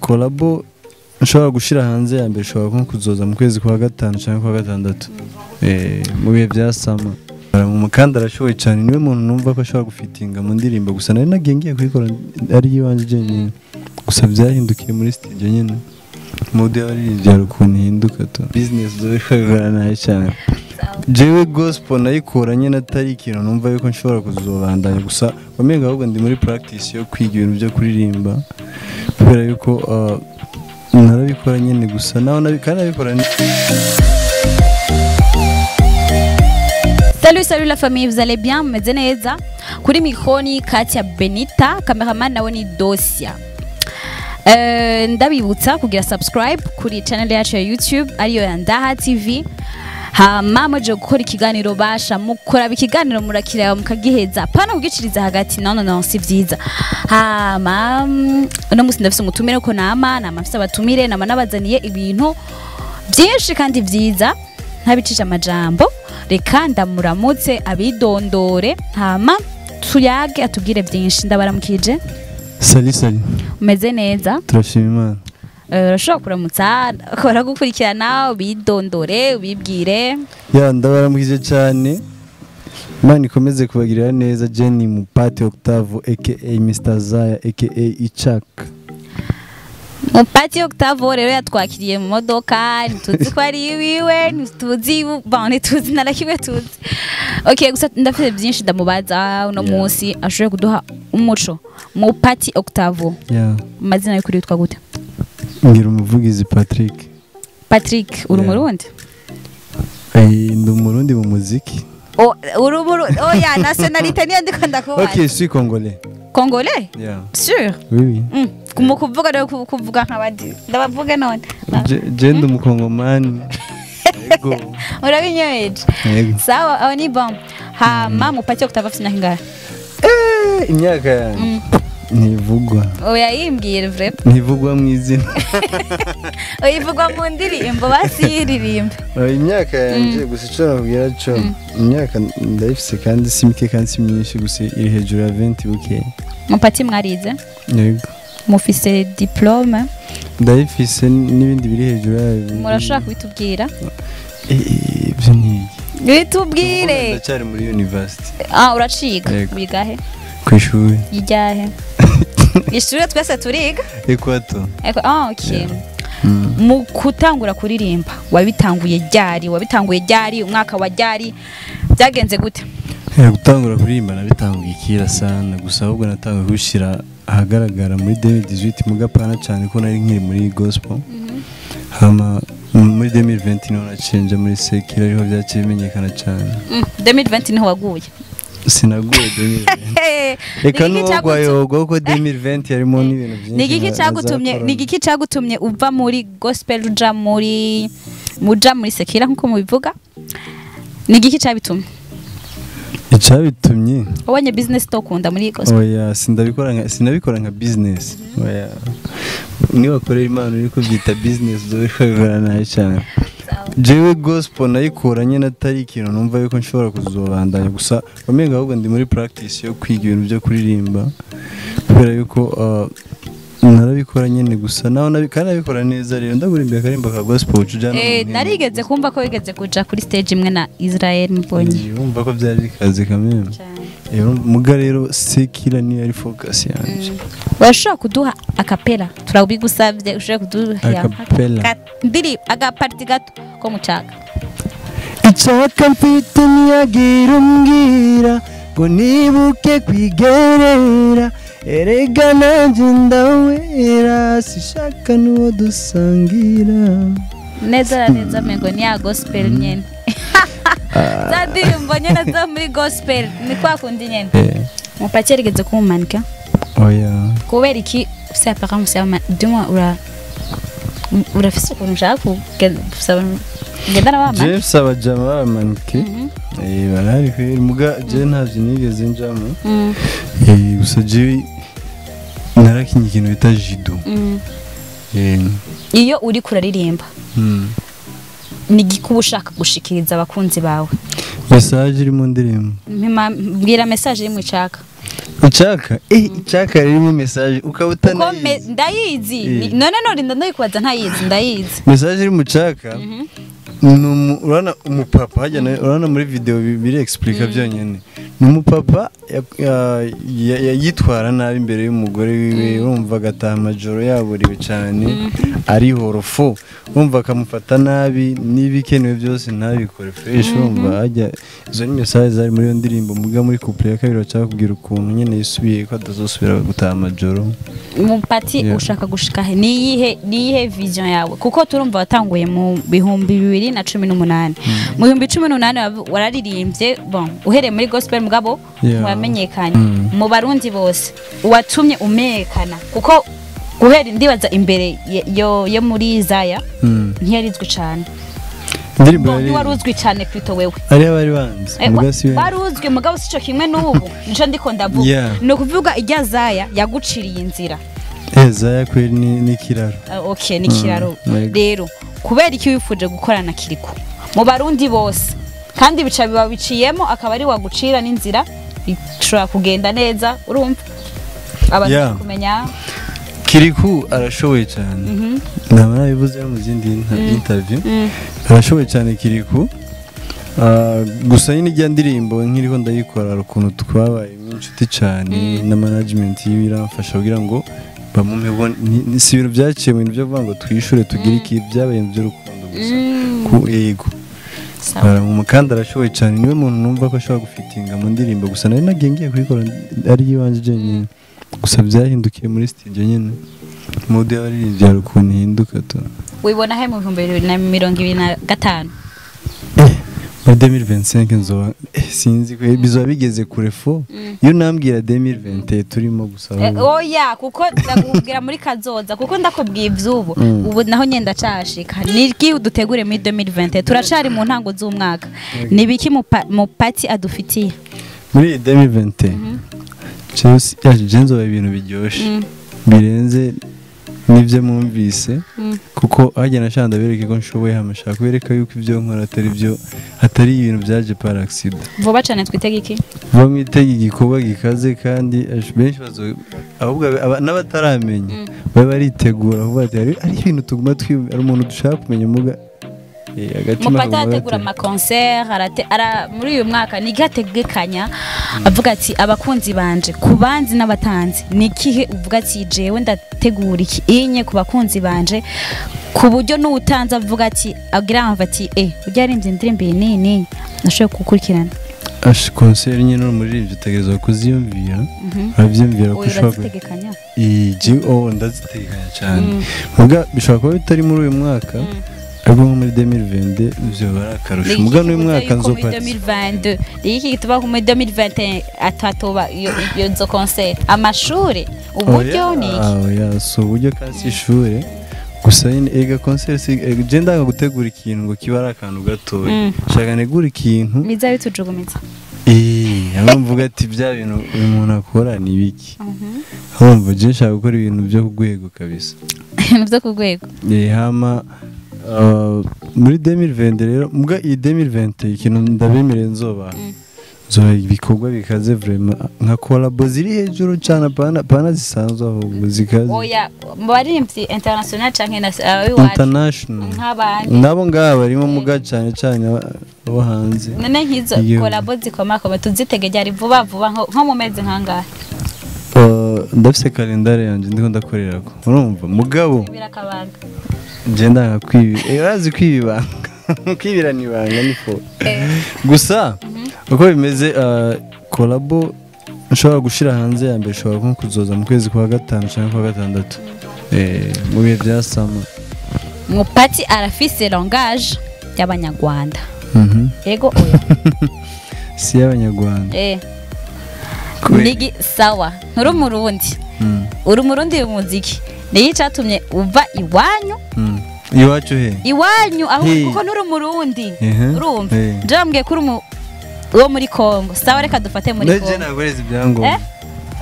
collabo nshobora gushira hanze ya mbere shobora nko kuzoza mu kwezi kwa gatanu cyangwa kwa gatandatu mu bihe bya sama mu mukanda arashoboye cyane niwe muntu numva ko ashobora gufitinga mu ndirimbo gusa nari nagiye ngiye kuyikora ari yiwanje jenyine gusa byahindukiye muri studio nyine mode y'abaririmbyi ukuntu hinduka to business zobikagara nayo cyane jewe gospel nayikora nyine atari ikintu numva yuko nshobora kuzobandanya gusa wamenga ahubwo ndi muri practice yo kwiga ibintu byo kuririmba kubera yuko narabikora nyine gusa naho nabikora. Salut la famille, vous allez bien? Meze neza. Kuri mikroni Katia Benita, cameraman nawe ni Dosia. Ndabibutsa kugira subscribe kuri channel yacu ya YouTube ariyo ya Ndaha TV. Mama je gukora ikiganiro basha mukora ikiganiro murakireba mukagiheza pana kugiciriza hagati no si vyiza. No musi ndafise umutumire ko nama mfise abatumire nama nabazaniye ibintu byinshi kandi vyiza ntabicisha amajambo. Reka ndamuramutse abidondore hama tuyage atubwire byinshi ndabaramukije. Salut. Umeze neza? Turashima Imana. Urashobora kuramutsa akora gukurikirana ubidondore ubibwire. Ya ndabaramukije cyane. Imana ikomeze kubagirira neza. Jenny Mupati Octavo aka Mr Zaya aka ICAKA. Mupati Octavo rero yatwakiriye mu modoka tuzi ko ari wiwe tuzi bane tuzi narakimwe tuzi. Okay gusa ndafite byinshi ndamubaza uno munsi ashoboye kuduha umuco. Mupati Octavo. Mazina yo kuri witwa gute? Ngira umuvugizi Patrick uri umurundi? Ndi umurundi mu muziki. Ya nationalité niyo ndiko ndakubaza. Okay, je suis congolais. Congolais? Yeah. Sûr? Oui. Kumukuvuga rero kuvuga nk'abandi. Ndabavuga none. Je ndi umukongomani. Yego. Urabinyemeje? Yego. Sawa, aho ni bon. Mupati Octavo afite imyaka imyaka yanjye ntivugwa. Oya yimbwire vrai. Ntivugwa mu izina. Oyivugwa mu ndirimbo basiririmbe. Imyaka yanjye gusa icyo nabwira cyo imyaka ndayifise kandi si mike kandi si myinshi gusa iri hejuru ya 20 buke. Mupati mwarize? Yego. Mufise diplome? Ndayifise n'ibindi biri hejuru yayo. Murashaka kubitubwira? Ibyo ni bitubwire. Ndacyari muri university. Uraciga bigahe? Kwishuri. Yijyahe? Ishuri twese turiga? Ekwato. Okay. Mu kutangura kuririmba wabitanguye ryari umwaka wa ryari byagenze gute? Gutangura kuririmba nabitanguye kira sana gusa ahubwo natanguye gushira ahagaragara muri 2018 mugapana cyane ko nari nkiri muri gospel. Hama muri 2020 no nacenje muri sekira ariho byaciye bimenyekana cyane. 2020 niho waguye? Sinaguye 2020. Eka n'ugwayogo ko 2020 yarimo n'ibintu byinshi. Nigiki cagutumye uva muri gospel uja muri sekira nkuko mubivuga? Nigiki cabitumye? Icabitumye wabonye business tokunda muri gospel? Oya sinabikora nka business. Oya ni wakorera Imana uri kubyita business zobikagara nayo cyane. Jewe gospel nayikora nyine atari ikintu numva yuko nshobora kuzobandanya gusa wamenga ahubwo ndi muri practice yo kwiga ibintu byo kuririmba kubera yuko narabikora nyine gusa naho nabikora neza rero ndagurimbira karimba ka gospel ujana. Narigeze kumva ko wigeze kuja kuri stage imwe na Israel mbonye. Yumva ko byari bikaze kamwe. Muga rero sekira ni ari focus yanje. Washaka kuduha acapella turabigusavye ushaka kuduha acapella ndiri agaparti gato ko mucaka. Icyaka mfite niyagira umbwira ngo nibuke kwigerera erega nanjye ndawera sishaka n'uwo dusangira. Neza mengo ni ya gospel nyene. Ndirimbo nyene zo muri gospel ni kwa kundi nyene. Mupati rigeze kumumanika? Oya. Kubera iki ufite apparence duma urafise ukuntu ushaka gusaba ngendana bama? Je saba jama bamanike. Barari kweri muga je ntavyo nigeze njamo. Gusa je narakinye ikintu bita judo. Iyo uri kuraririmba nigikuba ushaka gushikiriza abakunzi bawe? Message iri mu ndirimbo. Mbwira message iri mu ICAKA. ICAKA ICAKA ririmo message ukabutana ndayizi none norinda ndayikubaza ntayizi ndayizi message iri mu ICAKA urana umupapa hajyana urana muri video biri explica byonyene numupapa yitwara nabi imbere y'umugore wiwe urumva agataha amajoro yaburiwe cyane ari horofo urumva akamufata nabi n'ibikenewe byose ntabikore fresh urumva hajya izo ni message zari muri yo ndirimbo muga muri couple ya kabiri bacakubwira ukuntu nyene yisubiye ko atazosubira gutaha amajoro Mupati ushaka gushika he niyihe vision yawe kuko turumva watanguye mu 2018 mu 2018 wararirimbye bon uhereye muri gospel mugabo wamenyekanye mu barundi bose watumye umenyekana kuko guhera ndibaza imbere yo muri Zaya ntiyarizwe cyane ndirimbo waruzwi cyane kwito wewe ari abari banze mugasi we waruzwe mugabo sico kimwe n'ubu nico ndiko ndavuga no kuvuga ijya Zaya yaguciriye inzira Zaya kweri ni kiraro okay ni kiraro rero kubera iki wifuje gukorana kiriko mu barundi bose kandi bica biba biciyemo akaba ari wagucira n'inzira bishobora kugenda neza urumva abantu kumenya Kiriku arashoboye cyane nabana bivuze mu zindi interview arashoboye cyane Kiriku gusa nyine ijya ndirimbo nkiriho ndayikora ukuntu twabaye inshuti cyane na management yiramfasha kugira ngo bamume si ibintu byaciye mu bintu byo kuvuga ngo twishure tugire iki byabaye mu by'urukundo gusa ku ego umukanda arashoboye cyane niwe muntu numva ko ashobora gufitinga mu ndirimbo gusa nari nagiye ngiye kuyikora ari yiwanje jenyine gusa byahindukiye muri studio nyine mode y'abaririmbyi hari ukuntu ihinduka to wibona he mu 2025 muri 2025 nzoba sinzi ko bizoba bigeze kure fo iyo nambwira 2020 turimo gusaba oya kuko ndakubwira muri kazoza kuko ndakubwiye ivyubu ubu naho nyenda cashika niki udutegure muri 2020 turacari mu ntango z'umwaka nibiki Mupati adufitiye muri 2020 Chelsea nzoba ibintu biryoshe birenze nivyo mwumvise kuko hajya nashanda bereke ko nshoboye hamashaka kubereka yuko ivyo nkora atari ibintu byaje par accident vuba cyane twitege iki vuba mwitege igikoba gikaze kandi benshi bazo ahubwo n'abataramenya baba baritegura vuba ari ibintu tuguma ari umuntu dushaka kumenya muga Mupati ategura ama concert muri uyu mwaka nigategekanya avuga ati abakunzi banje kubanzi n'abatanzi nikihe uvuga ati jewe ndategura iki inye ku bakunzi banje ku buryo n'utanze avuga ati agira ati ujya arimbye indirimbo nini nashoboye gukurikirana concert nyine n'umuririmbyi utegerezwa kuziyumvira avyumvira ko ushobora ndazitegekanya cyane muga bishobora kuba bitari muri uyu mwaka Abo muri 2022 byo barakarusha mugano uyu mwaka nzopata 2022 iki gituba muri 2021 atatoba iyo nzo concert amashure uburyo niki so uburyo kasi ishure gusa ega concert je ndanga gutegura ikintu ngo kibara akantu gatoya shaka negura ikintu biza bitujugumiza abamvuga ati bya bintu umuntu akora ni biki ahumva je shaka gukora ibintu byo kugwego kabisa byo kugwego hama muri 2020 rero muga iyi 2020 ikintu ndabemereye nzoba ibikorwa bikaze vraiment nka collabo ziri hejuru cyane pana zisanzwe aho zikaze oya baririmbyi international canke na international nabo ngaba barimo muga cyane abo hanze none nkizo collabo zikomako tuzitegeye ari vuba nko mu mezi nkangahe ndafise kalendare yanje ndiko ndakorerako urumva mugabo birakabanga Jenda ngakwibi urazi kwibibanga kwibira nibanga nifo gusa uko bimeze collabo nshobora gushira hanze ya mbere shobora nko kuzoza mu kwezi kwa gatanu cyangwa kwa gatandatu mu bihe byasama Mupati arafise langage y'abanyarwanda yego oya si y'abanyarwanda nigi sawa nturi umurundi umuziki niyo cyatumye uva iwanyu iwacu he iwanyu aho kuko nuri umurundi urumva njambwiye kuri wo muri Kongo sawa reka dufate muri Kongo neje nagoreza ibyangombwa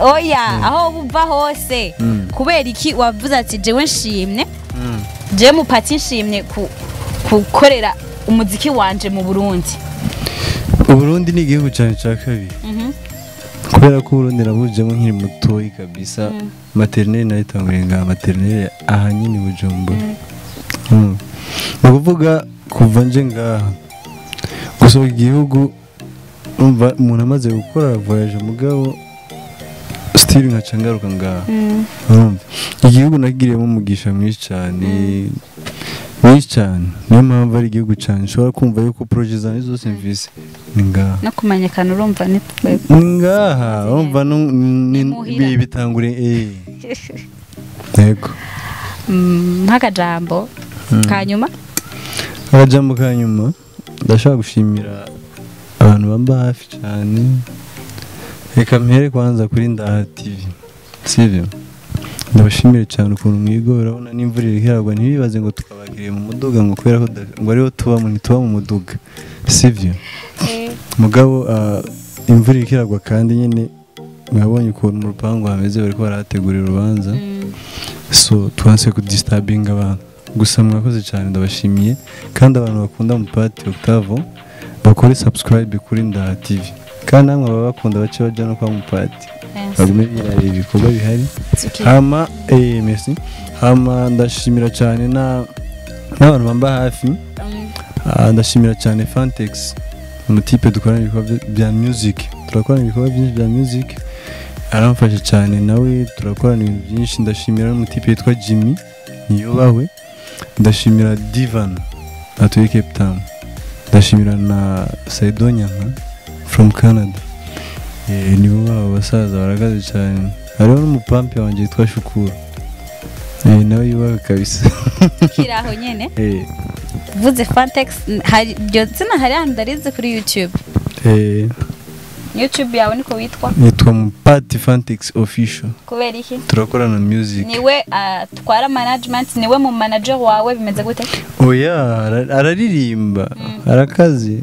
oya aho uva hose kubera iki wavuze ati jewe nshimye je Mupati nshimye gukorera umuziki wanje mu Burundi Uburundi ni igihugu cyane cya kabiri kubera ko Burundi nabujemo nkiri mutoyi kabisa maternelle nayitanguriye ngaha maternelle aha nyine Bujumbura ni ukuvuga kuva nje ngaha gusohoka igihugu umva umuntu amaze gukora voyage mugabo still nkaca ngaruka ngaha urumva igihugu nagiriyemo umugisha mwinshi cyane niyo mpamvu ari igihugu cyane nshobora kumva yuko projet zanjye zose mvise ni ngaha no kumenyekana urumva ni ngaha urumva bitangure yego nk'akajambo kanyuma ndashaka gushimira abantu bamba hafi cyane reka mpere kwanza kuri Ndaha TV sivyo ndabashimire cyane ukuntu mwigora urabona n'imvura irihiragwa ntibibaze ngo tukabagiriye mu muduga ngo kubera ko ngo ariho tuba mu muduga sivyo mugabo imvura irihiragwa kandi nyine mwabonye ukuntu mu rupangu hameze bariko barategura urubanza so twanse kudisturbinga abantu gusa mwakoze cyane ndabashimiye kandi abantu bakunda Mupati Octavo bakore subscribe kuri Ndaha TV kandi namwe baba bakunda bace baje no kwa Mupati bagume birareba ibikorwa bihari hama merci hama ndashimira cyane n'abantu bamba hafi ndashimira cyane Fantex umutipe dukorana ibikorwa bya music turakorana ibikorwa byinshi bya music aramfasha cyane nawe turakorana ibintu byinshi ndashimira n'umutipe yitwa Jimmy niyubawe ndashimira Divan atuye Cape Town ndashimira na Saidonya from Canada nibo baba basaza baragaze cyane hariho n'umupampe wanjye yitwa Shukuru nawe yubawe kabisa kiraho nyene vuze Fantex byo zina hari ahantu ndarize kuri YouTube YouTube yawe niko witwa Mupati Fantex official kubera iki turakorana music niwe twara management niwe mu manager wawe bimeze gute oya araririmba arakazi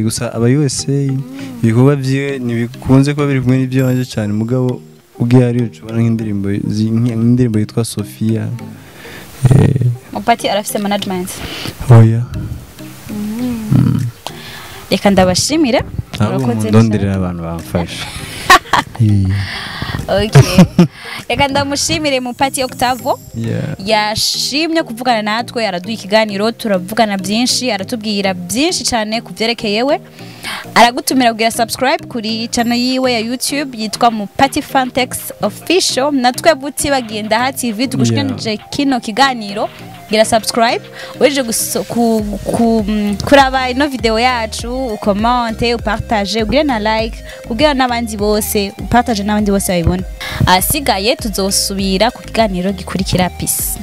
gusa aba USA ibikorwa byiwe nibikunze kuba biri kumwe n'ibyo wanje cyane mugabo ugiye ari ucubana nk'indirimbo yitwa Sofia Mupati arafise management oya reka ndabashimira ndonderera abantu bamfasha okay reka ndamushimire Mupati Octavo yashimye kuvugana natwe araduha ikiganiro turavugana byinshi aratubwira byinshi cyane kuvyerekeye we aragutumira kugira subscribe kuri channel yiwe ya YouTube yitwa Mupati Fantex official natwe buti bagenda Ndaha TV tugushikanje kino kiganiro gira subscribe weje kuraba ino video yacu ukommente upartage ugire na like kugira n'abandi bose upartage n'abandi bose babibona asigaye tuzosubira ku kiganiro gikurikira peace